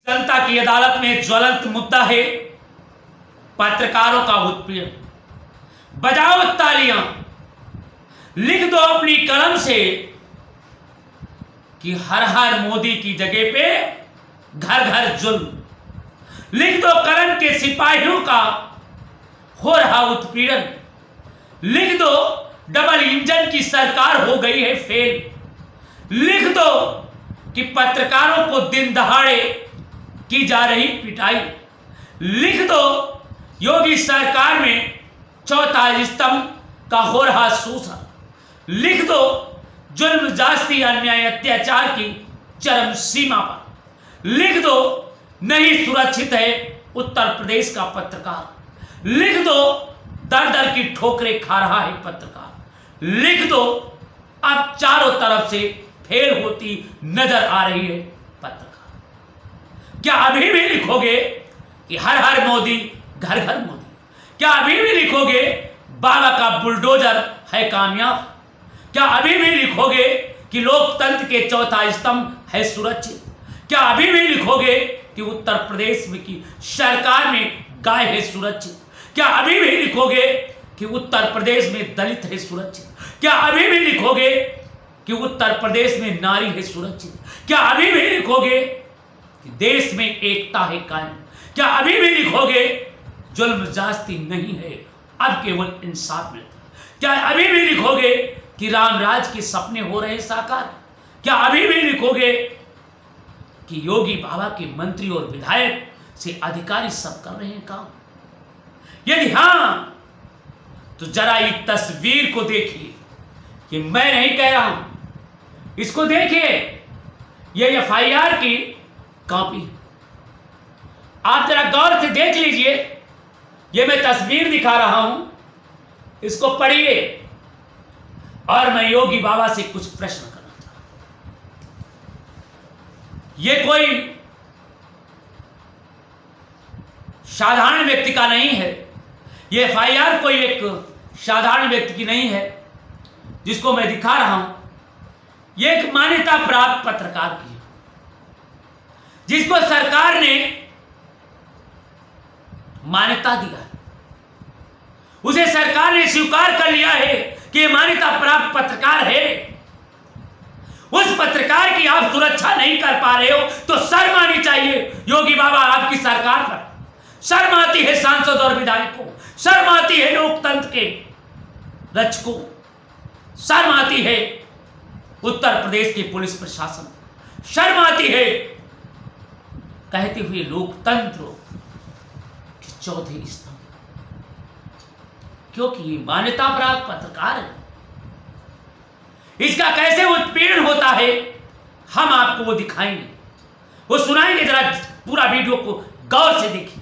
जनता की अदालत में ज्वलंत मुद्दा है पत्रकारों का उत्पीड़न। बजाओ तालियां, लिख दो अपनी कलम से कि हर हर मोदी की जगह पे घर घर जुल्म। लिख दो कलम के सिपाहियों का हो रहा उत्पीड़न। लिख दो डबल इंजन की सरकार हो गई है फेल। लिख दो कि पत्रकारों को दिन दहाड़े की जा रही पिटाई। लिख दो योगी सरकार में चौथा स्तंभ का हो रहा शोषण। लिख दो जुल्म जास्ती अन्याय अत्याचार की चरम सीमा पर। लिख दो नहीं सुरक्षित है उत्तर प्रदेश का पत्रकार। लिख दो दर दर की ठोकरें खा रहा है पत्रकार। लिख दो अब चारों तरफ से फेल होती नजर आ रही है पत्रकार। क्या अभी भी लिखोगे कि हर हर मोदी घर घर मोदी? क्या अभी भी लिखोगे बाबा का बुलडोजर है कामयाब? क्या अभी भी लिखोगे कि लोकतंत्र के चौथा स्तंभ है सुरक्षित? क्या अभी भी लिखोगे कि उत्तर प्रदेश में की सरकार में गाय है सुरक्षित? क्या अभी भी लिखोगे कि उत्तर प्रदेश में दलित है सुरक्षित? क्या अभी भी लिखोगे कि उत्तर प्रदेश में नारी है सुरक्षित? क्या अभी भी लिखोगे कि देश में एकता है कायम? क्या अभी भी लिखोगे जुल्म जास्ती नहीं है अब केवल इंसाफ मिलता? क्या अभी भी लिखोगे कि राम राज के सपने हो रहे साकार? क्या अभी भी लिखोगे कि योगी बाबा के मंत्री और विधायक से अधिकारी सब कर रहे हैं काम? यदि हां तो जरा इस तस्वीर को देखिए। कि मैं नहीं कह रहा हूं, इसको देखिए, ये एफआईआर की कॉपी। आप जरा गौर से देख लीजिए, ये मैं तस्वीर दिखा रहा हूं, इसको पढ़िए। और मैं योगी बाबा से कुछ प्रश्न करना चाहता हूं। ये कोई साधारण व्यक्ति का नहीं है। ये एफआईआर कोई एक साधारण व्यक्ति की नहीं है जिसको मैं दिखा रहा हूं। ये एक मान्यता प्राप्त पत्रकार की है, जिसको सरकार ने मान्यता दिया है। उसे सरकार ने स्वीकार कर लिया है कि ये मान्यता प्राप्त पत्रकार है। उस पत्रकार की आप सुरक्षा नहीं कर पा रहे हो तो शर्म आनी चाहिए योगी बाबा आपकी सरकार पर। शर्म आती है सांसद और विधायकों, शर्म आती है लोकतंत्र के रक्षकों, शर्म आती है उत्तर प्रदेश के पुलिस प्रशासन, शर्म आती है कहते हुए लोकतंत्र के चौथे स्तंभ। क्योंकि ये मान्यता प्राप्त पत्रकार है। इसका कैसे उत्पीड़न होता है हम आपको वो दिखाएंगे, वो सुनाएंगे। जरा पूरा वीडियो को गौर से देखिए।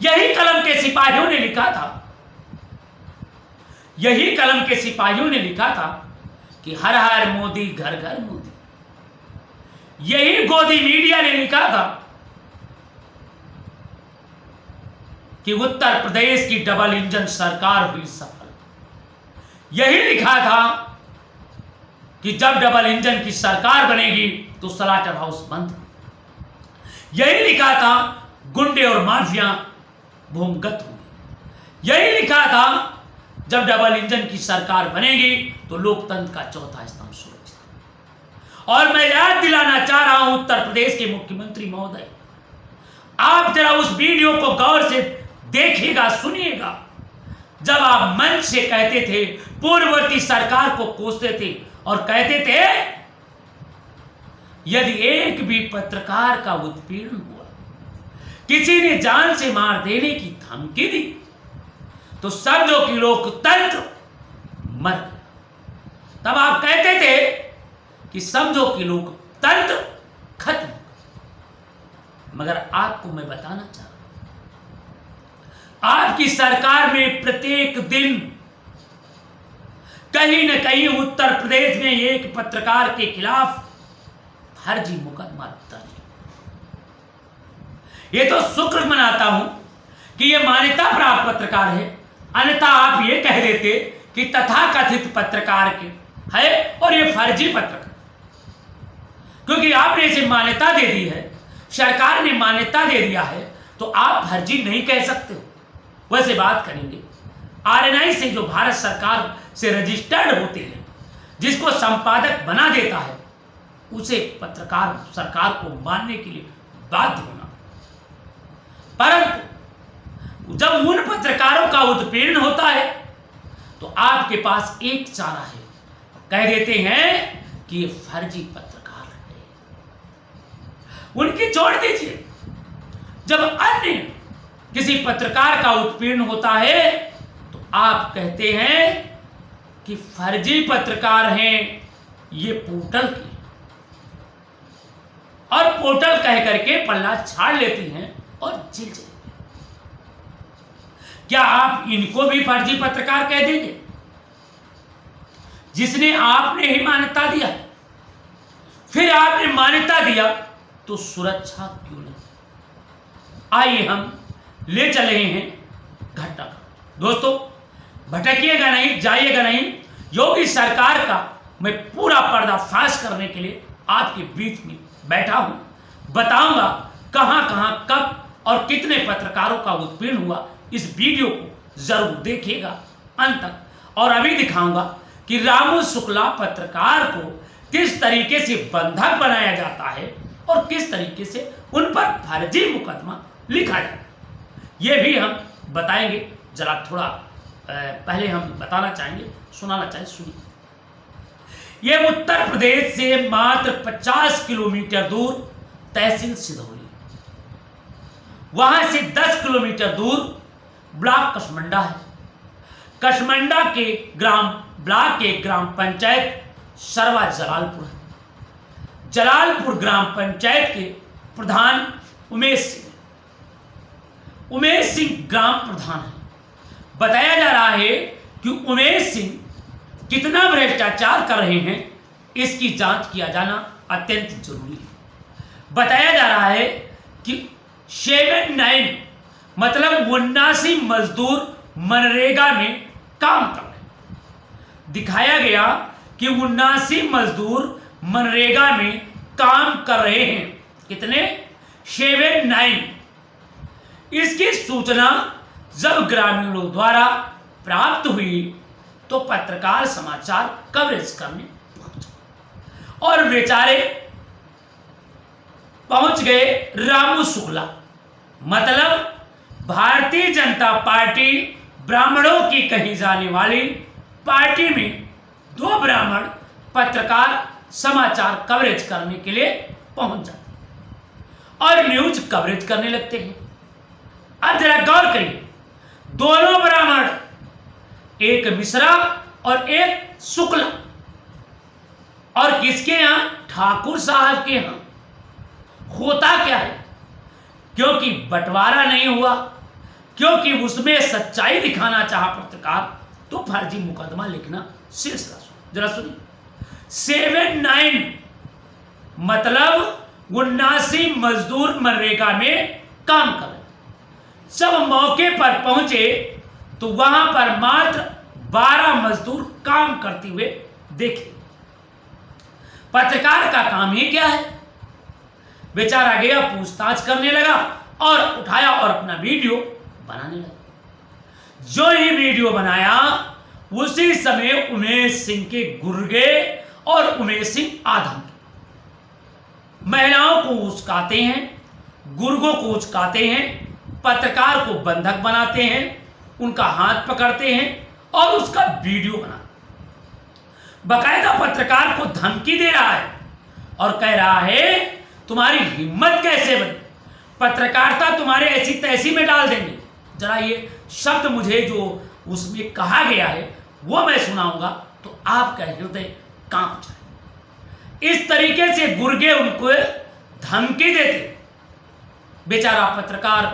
यही कलम के सिपाहियों ने लिखा था, यही कलम के सिपाहियों ने लिखा था कि हर हर मोदी घर घर मोदी। यही गोदी मीडिया ने लिखा था कि उत्तर प्रदेश की डबल इंजन सरकार हुई सफल। यही लिखा था कि जब डबल इंजन की सरकार बनेगी तो स्लॉटर हाउस बंद। यही लिखा था गुंडे और माफिया भूमिगत होंगे। यही लिखा था जब डबल इंजन की सरकार बनेगी तो लोकतंत्र का चौथा स्तंभ सुरक्षित। और मैं याद दिलाना चाह रहा हूं उत्तर प्रदेश के मुख्यमंत्री महोदय, आप जरा उस वीडियो को गौर से देखिएगा, सुनिएगा। जब आप मंच से कहते थे, पूर्ववर्ती सरकार को कोसते थे और कहते थे यदि एक भी पत्रकार का उत्पीड़न हुआ, किसी ने जान से मार देने की धमकी दी तो समझो कि लोकतंत्र मर गया। तब आप कहते थे कि समझो कि लोकतंत्र खत्म। मगर आपको मैं बताना चाह रहा हूं, आपकी सरकार में प्रत्येक दिन कहीं न कहीं उत्तर प्रदेश में एक पत्रकार के खिलाफ फर्जी मुकदमा दर्ज। ये तो शुक्र मनाता हूं कि ये मान्यता प्राप्त पत्रकार है, अन्यथा आप ये कह देते कि तथाकथित पत्रकार के है और ये फर्जी पत्रकार। क्योंकि आपने इसे मान्यता दे दी है सरकार ने मान्यता दे दिया है तो आप फर्जी नहीं कह सकते हो। वैसे बात करेंगे आरएनआई से जो भारत सरकार से रजिस्टर्ड होते हैं, जिसको संपादक बना देता है, उसे पत्रकार सरकार को मानने के लिए बाध्य होना। परंतु जब उन पत्रकारों का उत्पीड़न होता है तो आपके पास एक चारा है, कह देते हैं कि ये फर्जी पत्रकार है, उनकी छोड़ दीजिए। जब अन्य किसी पत्रकार का उत्पीड़न होता है तो आप कहते हैं कि फर्जी पत्रकार हैं ये पोर्टल की, और पोर्टल कह करके पल्ला छाड़ लेती हैं और जेल चले। क्या आप इनको भी फर्जी पत्रकार कह देंगे जिसने आपने ही मान्यता दिया? फिर आपने मान्यता दिया तो सुरक्षा क्यों नहीं? आइए हम ले चले हैं घटना। दोस्तों भटकिएगा नहीं, जाइएगा नहीं। योगी सरकार का मैं पूरा पर्दाफाश करने के लिए आपके बीच में बैठा हूं। बताऊंगा कहां कहां कब और कितने पत्रकारों का उत्पीड़न हुआ। इस वीडियो को जरूर देखिएगा अंत तक। और अभी दिखाऊंगा कि रामू शुक्ला पत्रकार को किस तरीके से बंधक बनाया जाता है और किस तरीके से उन पर फर्जी मुकदमा लिखा जाता है, यह भी हम बताएंगे। जरा थोड़ा पहले हम बताना चाहेंगे, सुनाना चाहेंगे, सुनिए। यह उत्तर प्रदेश से मात्र 50 किलोमीटर दूर तहसील सिधौली, वहां से 10 किलोमीटर दूर ब्लॉक कसमंडा है। कसमंडा के ब्लॉक के ग्राम पंचायत सरवा जलालपुर है। जलालपुर ग्राम पंचायत के प्रधान उमेश सिंह ग्राम प्रधान है। बताया जा रहा है कि उमेश सिंह कितना भ्रष्टाचार कर रहे हैं, इसकी जांच किया जाना अत्यंत जरूरी है। बताया जा रहा है कि 79 मतलब 79 मजदूर मनरेगा में काम कर रहे हैं। दिखाया गया कि 79 मजदूर मनरेगा में काम कर रहे हैं। कितने? 79। इसकी सूचना जब ग्रामीणों द्वारा प्राप्त हुई तो पत्रकार समाचार कवरेज करने पहुंचे और बेचारे पहुंच गए रामू शुक्ला, मतलब भारतीय जनता पार्टी ब्राह्मणों की कही जाने वाली पार्टी में 2 ब्राह्मण पत्रकार समाचार कवरेज करने के लिए पहुंच जाते और न्यूज कवरेज करने लगते हैं। अब जरा गौर करिए, दोनों ब्राह्मण, एक मिश्रा और एक शुक्ला, और किसके यहां? ठाकुर साहब के यहां। होता क्या है? क्योंकि बंटवारा नहीं हुआ, क्योंकि उसमें सच्चाई दिखाना चाहा पत्रकार, तो फर्जी मुकदमा लिखना सिलसिला। जरा सुनिए, 79 मतलब 79 मजदूर मनरेगा में काम कर रहे। जब मौके पर पहुंचे तो वहां पर मात्र 12 मजदूर काम करते हुए देखे। पत्रकार का काम ही क्या है? बेचारा गया, पूछताछ करने लगा और उठाया और अपना वीडियो बनाने लगा। जो ही वीडियो बनाया उसी समय उमेश सिंह के गुर्गे और उमेश सिंह आधम महिलाओं को उचकाते हैं, गुर्गों को उचकाते हैं, पत्रकार को बंधक बनाते हैं, उनका हाथ पकड़ते हैं और उसका वीडियो बनाते। बाकायदा पत्रकार को धमकी दे रहा है और कह रहा है तुम्हारी हिम्मत कैसे बनी, पत्रकारिता तुम्हारे ऐसी तैसी में डाल देंगे। जरा ये शब्द मुझे जो उसमें कहा गया है वो मैं सुनाऊंगा तो आपका हृदय कांप जाए। इस तरीके से गुर्गे उनको धमकी देते। बेचारा पत्रकार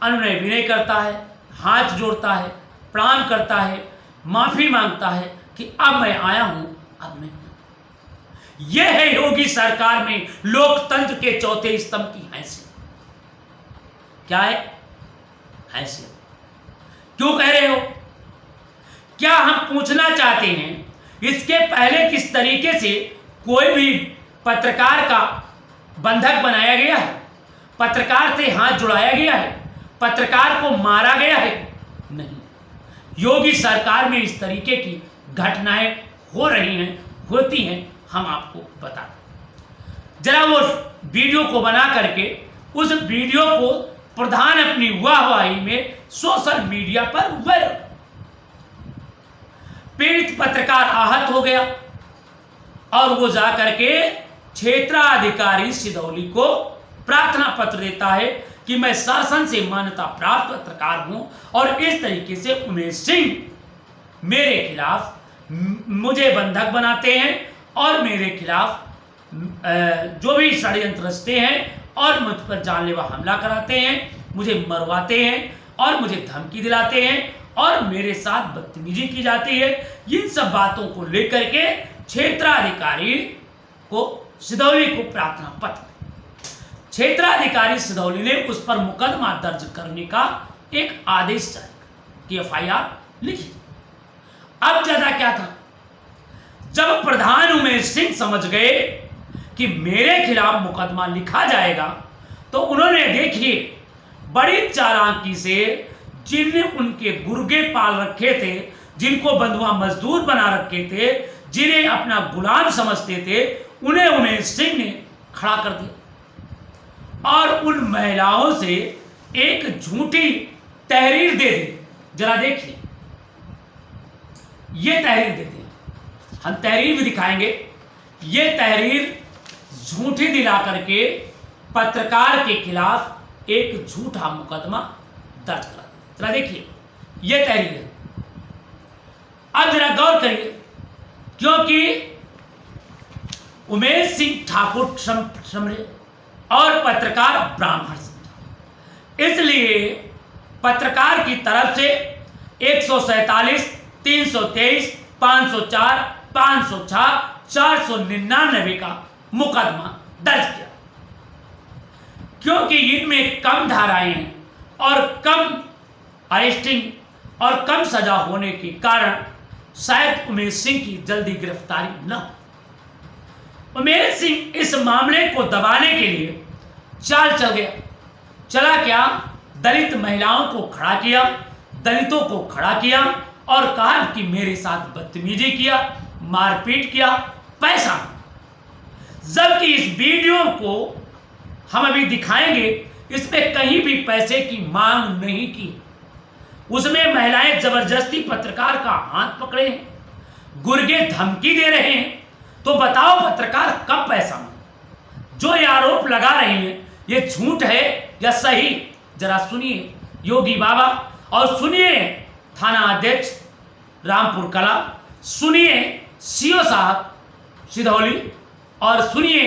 अनुनय विनय करता है, हाथ जोड़ता है, प्रणाम करता है, माफी मांगता है कि अब मैं आया हूं, अब नहीं। यह है योगी सरकार में लोकतंत्र के चौथे स्तंभ की हैसियत। क्या है हैसियत? क्यों कह रहे हो? क्या हम पूछना चाहते हैं इसके पहले किस तरीके से कोई भी पत्रकार का बंधक बनाया गया है? पत्रकार से हाथ जुड़ाया गया है, पत्रकार को मारा गया है? नहीं। योगी सरकार में इस तरीके की घटनाएं हो रही हैं, होती हैं, हम आपको बता दें। जरा वो वीडियो को बना करके उस वीडियो को प्रधान अपनी वाहवाही में सोशल मीडिया पर वायरल। पीड़ित पत्रकार आहत हो गया और वो जाकर के क्षेत्राधिकारी सिदौली को प्रार्थना पत्र देता है कि मैं शासन से मान्यता प्राप्त पत्रकार हूं और इस तरीके से उमेश सिंह मेरे खिलाफ मुझे बंधक बनाते हैं और मेरे खिलाफ जो भी षड्यंत्र रचते हैं और मुझ पर जानलेवा हमला कराते हैं, मुझे मरवाते हैं और मुझे धमकी दिलाते हैं और मेरे साथ बदतमीजी की जाती है। इन सब बातों को लेकर के क्षेत्राधिकारी को सिदौली को प्रार्थना पत्र, क्षेत्राधिकारी सिदौली ने उस पर मुकदमा दर्ज करने का एक आदेश जारी की, एफआईआर लिखी। अब ज्यादा क्या था, जब प्रधान उमेश सिंह समझ गए कि मेरे खिलाफ मुकदमा लिखा जाएगा तो उन्होंने देखिए बड़ी चालाकी से जिनने उनके गुर्गे पाल रखे थे, जिनको बंधुआ मजदूर बना रखे थे, जिन्हें अपना गुलाम समझते थे, उन्हें उमेश सिंह ने खड़ा कर दिया और उन महिलाओं से एक झूठी तहरीर दे दी। जरा देखिए, ये तहरीर दे दी, हम तहरीर भी दिखाएंगे। ये तहरीर झूठी दिला करके पत्रकार के खिलाफ एक झूठा मुकदमा दर्ज करा। जरा देखिए, ये तहरीर है। अब जरा गौर करिए, क्योंकि उमेश सिंह ठाकुर समरे और पत्रकार ब्राह्मण सिंह, इसलिए पत्रकार की तरफ से 147, 323, 504, 506, 499 का मुकदमा दर्ज किया, क्योंकि इनमें कम धाराएं हैं और कम अरेस्टिंग और कम सजा होने के कारण शायद उमेश सिंह की जल्दी गिरफ्तारी न हो। उमेश सिंह इस मामले को दबाने के लिए चाल चल गया। चला क्या, दलित महिलाओं को खड़ा किया, दलितों को खड़ा किया और कहा कि मेरे साथ बदतमीजी किया, मारपीट किया, पैसा। जबकि इस वीडियो को हम अभी दिखाएंगे, इसमें कहीं भी पैसे की मांग नहीं की। उसमें महिलाएं जबरदस्ती पत्रकार का हाथ पकड़े हैं, गुर्गे धमकी दे रहे हैं। तो बताओ पत्रकार कब पैसा मांगे? जो ये आरोप लगा रहे हैं ये झूठ है या सही? जरा सुनिए योगी बाबा और सुनिए थाना अध्यक्ष रामपुर कला, सुनिए सीओ साहब सिदौली और सुनिए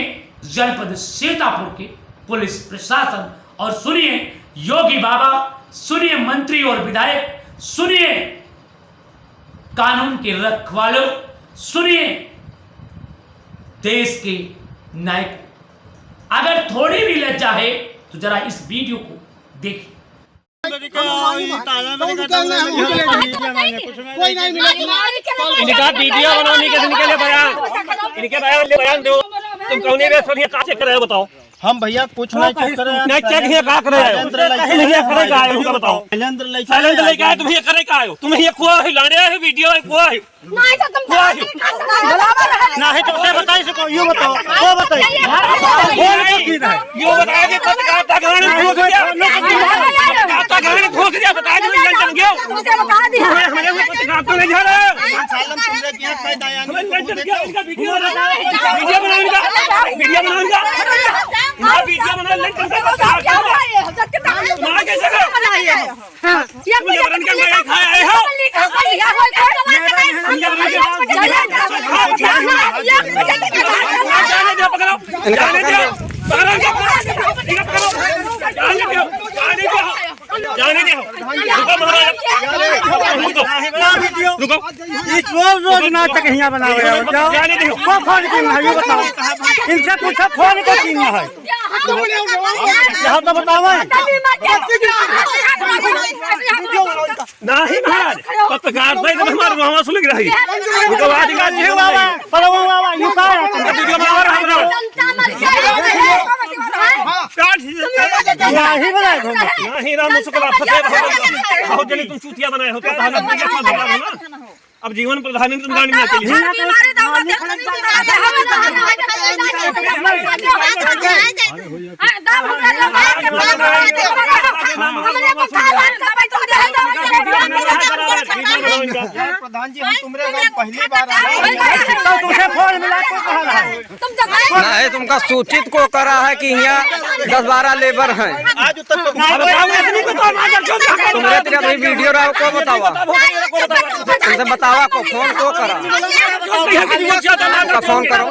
जनपद सीतापुर के पुलिस प्रशासन और सुनिए योगी बाबा, सुनिए मंत्री और विधायक, सुनिए कानून के रखवालों, सुनिए देश के नायक। अगर थोड़ी भी लज्जा है तो जरा इस वीडियो को देखिए। इनका वीडियो बनाने के लिए बयान दो। तुम कौन है करे बताओ? हम भैया कुछ नहीं चेक कर रहे हैं। नहीं चेक है का करे आयो? नहीं करे का आयो बताओ? सिलेंडर लेके आए तुम ये करे का आयो? तुम ये को हिलाने आए वीडियो है को आयो? नहीं तो तुम नहीं तो उसे बताइए सको यो बताओ वो बताइए यो बताया कि पत्रकार तगाने घुस गया तगाने घुस गया बता दो लंदन गया मुझे बता दिया हमारे पत्रकार तो नहीं जा रहे सालन तुमने क्या फायदा आया? लंदन गया इसका वीडियो बनाएगा वीडियो बनाएगा वीडियो बना लंदन से मां के जगह हां ये बरन के मैं खाया है रोज नाटक यहाँ बना बताओ इनसे पूछो फोन को चीन है यहाँ तो बताओ नहीं महाराज पत्रकार से हमारे गाँव सुन रही वीडियो नहीं बनाए घूम नहीं राम शुक्ला फंसे बहुत जल्दी तुम चूतिया बनाए हो क्या अब जीवन प्रधानमंत्री तुम गाड़ी में चली प्रधान जी हम तुम्हारे गाँव पहली बार आए तुझे फोन मिला को कहा नहीं तुमका सूचित को करा है कि यहाँ 10-12 लेबर हैं। आज तक तुम्हारे तेरा भाई वीडियो रहा को बतावा तुमसे बतावा को फोन को करा का फोन करो।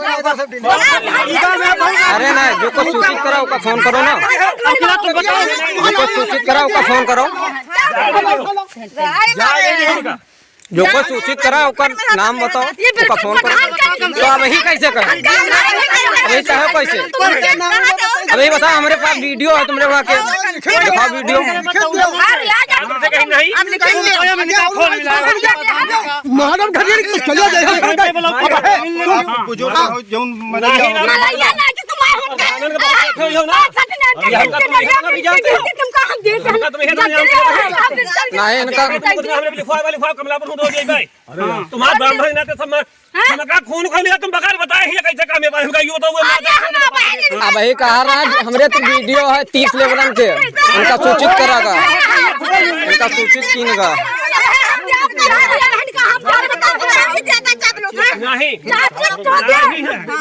अरे नहीं जो को सूचित कराओ का फोन करो ना जो को सूचित कराओ का फोन करो जो को सूचित करा उसका नाम बताओ उसका फोन करो। तो अब यही कैसे करें अभी चाहे कैसे अभी बताओ हमारे पास वीडियो है तुम्हारे वहाँ के दिखाओ वीडियो नहीं इनका तुम्हारा ब्राह्मण खून खा लिया तुम बकार बताए कैसे काम है अब यही कहा रहा हमरे तो वीडियो है 30 लेवलन के उनका सूचित करागा उनका सूचित कीनगा नहीं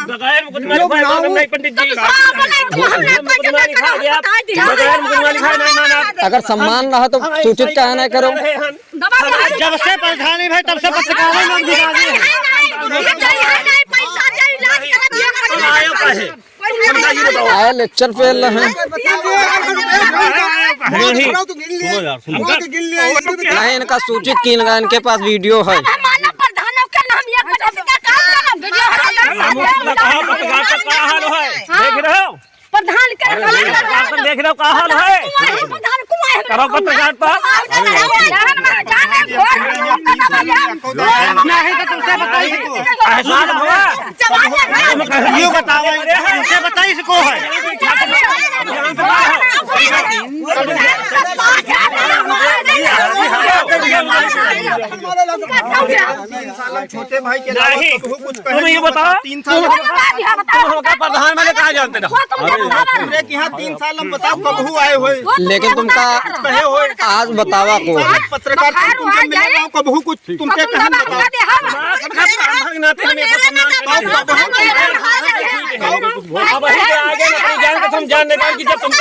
बगैर मुकदमा नहीं पंडित जी अगर सम्मान रहा तो सूचित काहे नहीं करो। जब से प्रधानी भाई तब से पत्रकार आए लेक्चर पे हैं नहीं इनका सूचित कीनगा इनके पास वीडियो है। देख रहे हो प्रधान देख रहे हो क्या हाल है करो पत्रकार पर नहीं तो तुमसे बताइए ये बताओ तुमसे बताइए इसको है छोटे भाई के नहीं कुछ तुम ये बताओ 3 साल प्रधान मैंने कहा जानते ना यहाँ 3 साल हम बताओ कब आए हुए लेकिन तुमका आज बतावा को पत्रकार तुमसे मिले कब कुछ तुमसे हम जानने की जब तुम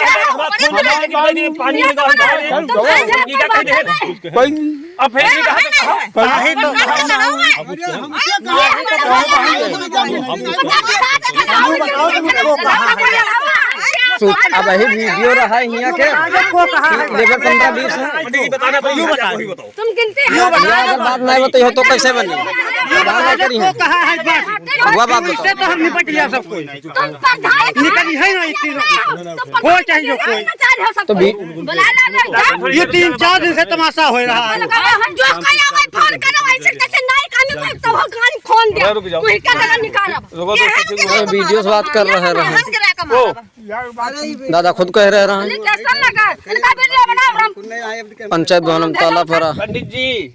पानी अब फिर अब यही वीडियो रहा है यहाँ के लेबर 15-20 है तुम गिनते अगर बात नहीं बताई हो तो कैसे बनी बात करी है वह बात इससे तो हम निपट लिया सब कोई निकल है ना हो चाहिए कोई तो ये 3-4 दिन से तमाशा हो रहा है वीडियो से बात कर रहे हैं दादा खुद कह रहे हैं पंचायत भवन ताला पर पंडित जी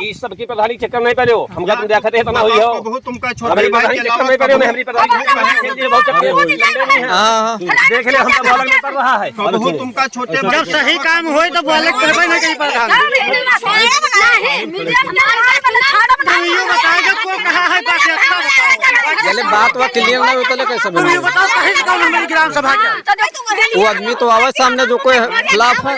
इस सब की प्रधानी चक्कर नहीं पड़े हो हम तुम देखते हैं तना हुई हो तुमका छोटे भाई के चक्कर नहीं पड़े हमारी प्रधानी बहुत चक्कर देख ले हम तो बोलने में पड़ रहा है तुमका छोटे जब सही काम हो तो बोले करबे नहीं कहीं प्रधान बताएगा को कहा है पहले बात हुआ क्लियर नहीं होता कैसे बने बताओ कहीं से कौन मेरी ग्राम सभा का वो आदमी तो आवाज सामने जो कोई खिलाफ है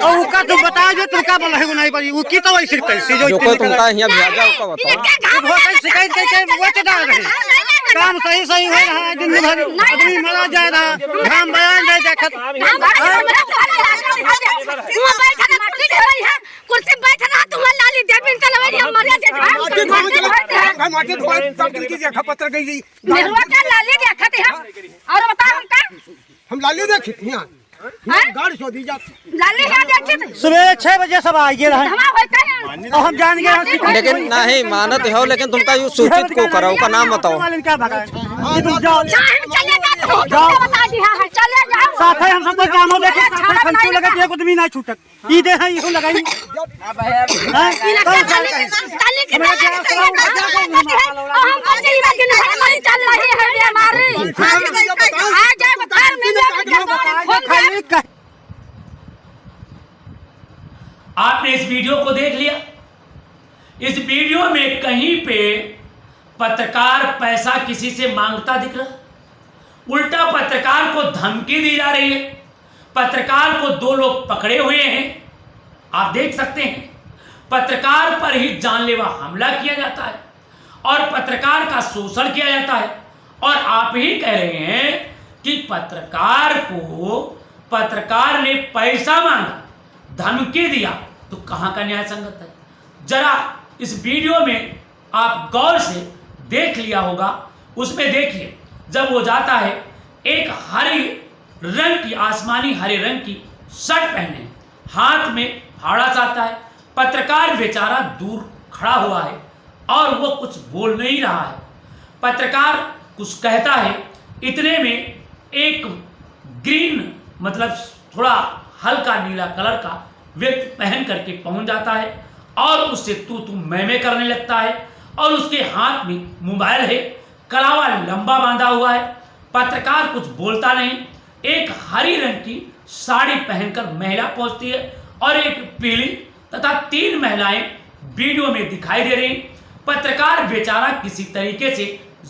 और उसका तुम बताओ जो तुमका बोला है नहीं पड़ी वो की तो वैसे कैसे जो कोई तुमका यहाँ भेजा उसका बताओ वो शिकायत करके वो चढ़ा रहे काम सही सही हो रहा है दिन भर आदमी मरा जा रहा घाम बयान नहीं देखत कुर्सी बैठ रहा तुम्हारा लाली देवी चलवाई हम मर जाते पत्र गई नेहरुआ का लाली देखते हैं और बताओ हम लाली देखे यहाँ गाड़ी सो दी जाती लाली है देखते सुबह 6 बजे सब आइए रहे और हम जान गए लेकिन नहीं मानत हो लेकिन तुमका यू सूचित को कराओ का नाम बताओ क्या भगा तुम जाओ चले बता दिया है चले जाओ साथ है हम सबको काम हो देखे साथ है खंचू लगे एक आदमी ना छूटक ई दे है इहो लगाई ताली के हम कौन-सी बात के नहीं चल रही है हमारी आ जाए बता मिले आपने इस वीडियो को देख लिया। इस वीडियो में कहीं पे पत्रकार पैसा किसी से मांगता दिख रहा, उल्टा पत्रकार को धमकी दी जा रही है। पत्रकार को दो लोग पकड़े हुए हैं, आप देख सकते हैं। पत्रकार पर ही जानलेवा हमला किया जाता है और पत्रकार का शोषण किया जाता है। और आप ही कह रहे हैं कि पत्रकार ने पैसा मांगा, धमकी दिया, तो कहां का न्याय संगत है? जरा इस वीडियो में आप गौर से देख लिया होगा। उसमें देखिए, जब वो जाता है, एक हरी रंग की, आसमानी हरे रंग की शर्ट पहने, हाथ में फाड़ा चाहता है। पत्रकार बेचारा दूर खड़ा हुआ है और वो कुछ बोल नहीं रहा है। पत्रकार कुछ कहता है, इतने में एक ग्रीन मतलब थोड़ा हल्का नीला कलर का व्यक्ति पहन करके पहुंच जाता है और उससे तू मैं करने लगता है और उसके हाथ में मोबाइल है, कलावा लंबा बांधा हुआ है। पत्रकार कुछ बोलता नहीं। एक हरी रंग की साड़ी पहनकर महिला पहुंचती है और एक पीली तथा 3 महिलाएं वीडियो में दिखाई दे रही। पत्रकार बेचारा किसी तरीके से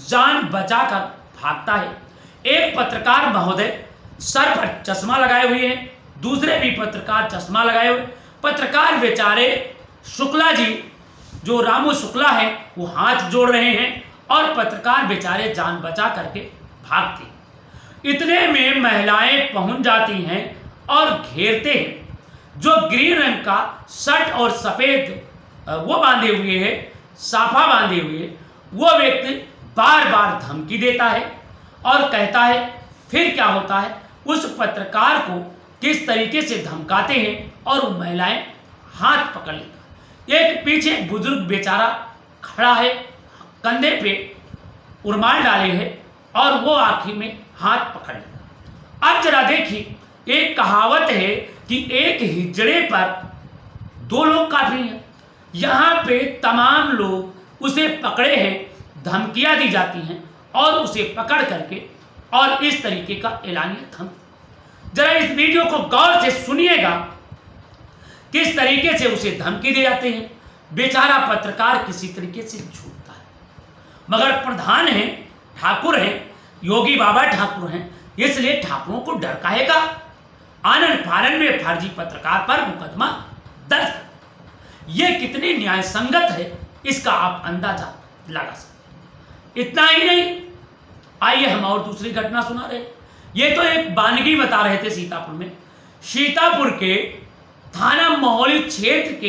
जान बचाकर भागता है। एक पत्रकार महोदय सर पर चश्मा लगाए हुए हैं, दूसरे भी पत्रकार चश्मा लगाए हुए। पत्रकार बेचारे शुक्ला जी, जो रामू शुक्ला है, वो हाथ जोड़ रहे हैं और पत्रकार बेचारे जान बचा करके भागते। इतने में महिलाएं पहुंच जाती हैं और घेरते हैं। जो ग्रीन रंग का शर्ट और सफेद वो बांधे हुए है, साफा बांधे हुए, वो व्यक्ति बार बार धमकी देता है और कहता है। फिर क्या होता है, उस पत्रकार को किस तरीके से धमकाते हैं और वो महिलाएं हाथ पकड़ लेता। एक पीछे बुजुर्ग बेचारा खड़ा है, कंधे पे उर्माल डाले है और वो आखिर में हाथ पकड़ लेता। अब जरा देखिए, एक कहावत है कि एक हिजड़े पर 2 लोग काफी हैं। यहाँ पे तमाम लोग उसे पकड़े हैं, धमकियां दी जाती हैं और उसे पकड़ करके और इस तरीके का एलानिया धमकी। जरा इस वीडियो को गौर से सुनिएगा, किस तरीके से उसे धमकी दे जाते हैं। बेचारा पत्रकार किसी तरीके से झूठता है, मगर प्रधान है, ठाकुर हैं, योगी बाबा ठाकुर हैं, इसलिए ठाकुरों को डर काहेगा। आनंद फानन में फर्जी पत्रकार पर मुकदमा दर्ज। ये कितनी न्याय संगत है, इसका आप अंदाजा लगा सकते। इतना ही नहीं, आइए हम और दूसरी घटना सुना रहे। ये तो एक बानगी बता रहे थे सीतापुर में। सीतापुर के थाना मोहली क्षेत्र के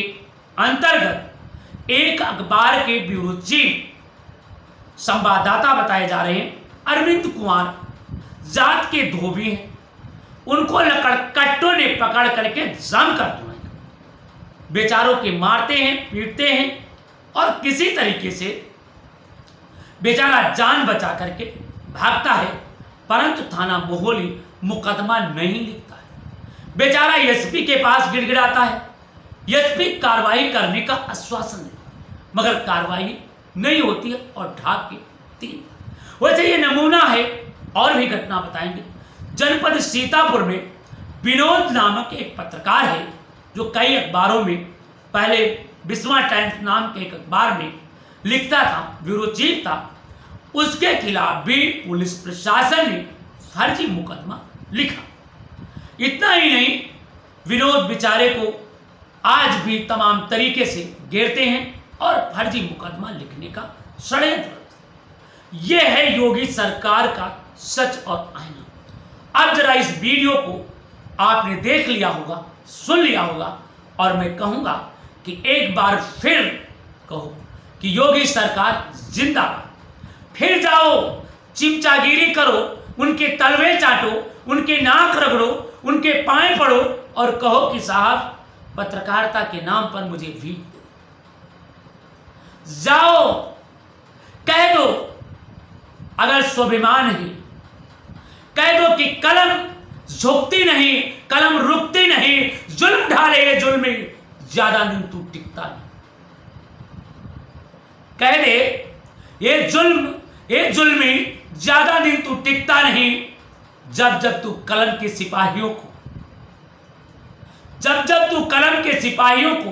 अंतर्गत एक अखबार के ब्यूरो चीफ संवाददाता बताए जा रहे हैं, अरविंद कुमार जात के धोबी हैं। उनको लकड़कट्टों ने पकड़ करके जम कर दिया। बेचारों के मारते हैं, पीटते हैं और किसी तरीके से बेचारा जान बचा करके भागता है, परंतु थाना मोहली मुकदमा नहीं लिखता है। बेचारा एसपी के पास गिड़गिड़ाता है, एसपी कार्रवाई करने का आश्वासन देता, मगर कार्रवाई नहीं होती है और ढाक के 3। वैसे ये नमूना है, और भी घटना बताएंगे। जनपद सीतापुर में विनोद नामक एक पत्रकार है, जो कई अखबारों में, पहले बिस्वा टाइम्स नाम के एक अखबार में लिखता था, ब्यूरो चीफ था। उसके खिलाफ भी पुलिस प्रशासन ने फर्जी मुकदमा लिखा। इतना ही नहीं, विनोद बेचारे को आज भी तमाम तरीके से घेरते हैं और फर्जी मुकदमा लिखने का षड्यंत्र। यह है योगी सरकार का सच और आईना। अब जरा इस वीडियो को आपने देख लिया होगा, सुन लिया होगा, और मैं कहूंगा कि एक बार फिर कहो कि योगी सरकार जिंदाबाद। फिर जाओ, चिमचागिरी करो, उनके तलवे चाटो, उनके नाक रगड़ो, उनके पांव पड़ो और कहो कि साहब पत्रकारिता के नाम पर मुझे भी जाओ, कह दो अगर स्वाभिमान है कह दो कि कलम झुकती नहीं, कलम रुकती नहीं, जुल्म ढाले ये जुल्मी, ज्यादा दिन तू टिकता नहीं। कह दे ये जुल्मी, ज्यादा दिन तू टिकता नहीं। जब तू कलम के सिपाहियों को, जब तू कलम के सिपाहियों को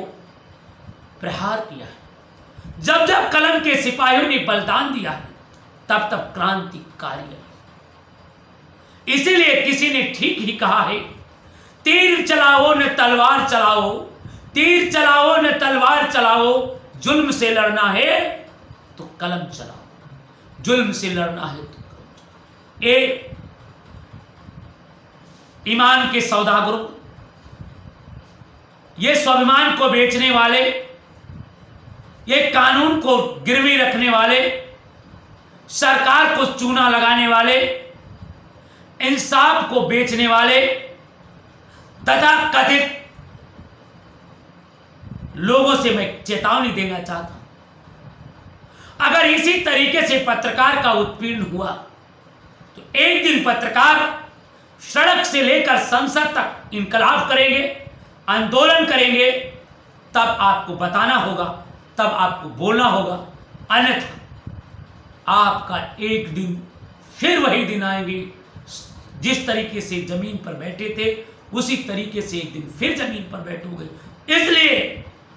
प्रहार किया है, जब कलम के सिपाहियों ने बलिदान दिया है, तब क्रांतिकारी है। इसीलिए किसी ने ठीक ही कहा है, तीर चलाओ न तलवार चलाओ, तीर चलाओ न तलवार चलाओ, जुल्म से लड़ना है तो कलम चलाओ, जुल्म से लड़ना है तो कलम चलाओ। ये ईमान के सौदागरों, ये स्वाभिमान को बेचने वाले, ये कानून को गिरवी रखने वाले, सरकार को चूना लगाने वाले, इंसाफ को बेचने वाले तथा कथित लोगों से मैं चेतावनी देना चाहता हूं। अगर इसी तरीके से पत्रकार का उत्पीड़न हुआ तो एक दिन पत्रकार सड़क से लेकर संसद तक इंकलाब करेंगे, आंदोलन करेंगे, तब आपको बताना होगा, तब आपको बोलना होगा। अन्यथा आपका एक दिन फिर वही दिन आएंगे, जिस तरीके से जमीन पर बैठे थे उसी तरीके से एक दिन फिर जमीन पर बैठोगे। इसलिए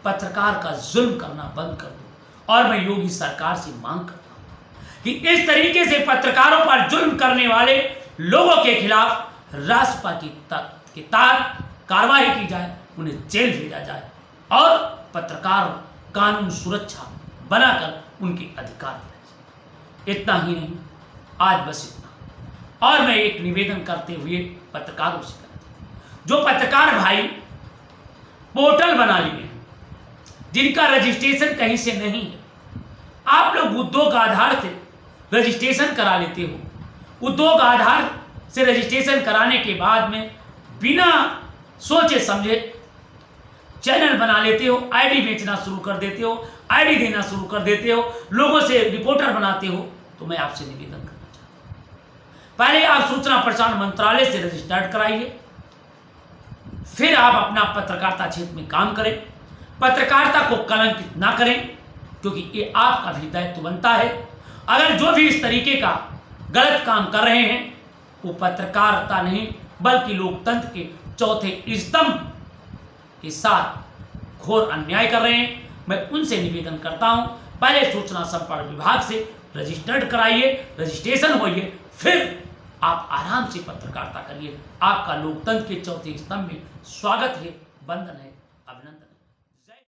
पत्रकार का जुल्म करना बंद कर दो। और मैं योगी सरकार से मांग करता हूं कि इस तरीके से पत्रकारों पर जुल्म करने वाले लोगों के खिलाफ राष्ट्रपति के तहत कार्रवाई की जाए, उन्हें जेल भेजा जाए और पत्रकार कानून सुरक्षा बनाकर उनके अधिकार दिए। इतना ही नहीं, आज बस इतना। और मैं एक निवेदन करते हुए पत्रकारों से करता हूं, जो पत्रकार भाई पोर्टल बना लिए हैं, जिनका रजिस्ट्रेशन कहीं से नहीं है, आप लोग उद्योग आधार से रजिस्ट्रेशन करा लेते हो। उद्योग आधार से रजिस्ट्रेशन कराने के बाद में बिना सोचे समझे चैनल बना लेते हो, आईडी बेचना शुरू कर देते हो, आईडी देना शुरू कर देते हो, लोगों से रिपोर्टर बनाते हो। तो मैं आपसे निवेदन करना चाहता हूं, पहले आप सूचना प्रसारण मंत्रालय से रजिस्टर्ड कराइए, फिर आप अपना पत्रकारिता क्षेत्र में काम करें। पत्रकारिता को कलंकित ना करें, क्योंकि ये आपका भी दायित्व बनता है। अगर जो भी इस तरीके का गलत काम कर रहे हैं वो पत्रकारिता नहीं बल्कि लोकतंत्र के चौथे स्तंभ के साथ घोर अन्याय कर रहे हैं। मैं उनसे निवेदन करता हूं, पहले सूचना संपर्क विभाग से रजिस्टर्ड कराइए, रजिस्ट्रेशन होइए, फिर आप आराम से पत्रकारिता करिए। आपका लोकतंत्र के चौथे स्तंभ में स्वागत है, वंदन है, अभिनंदन।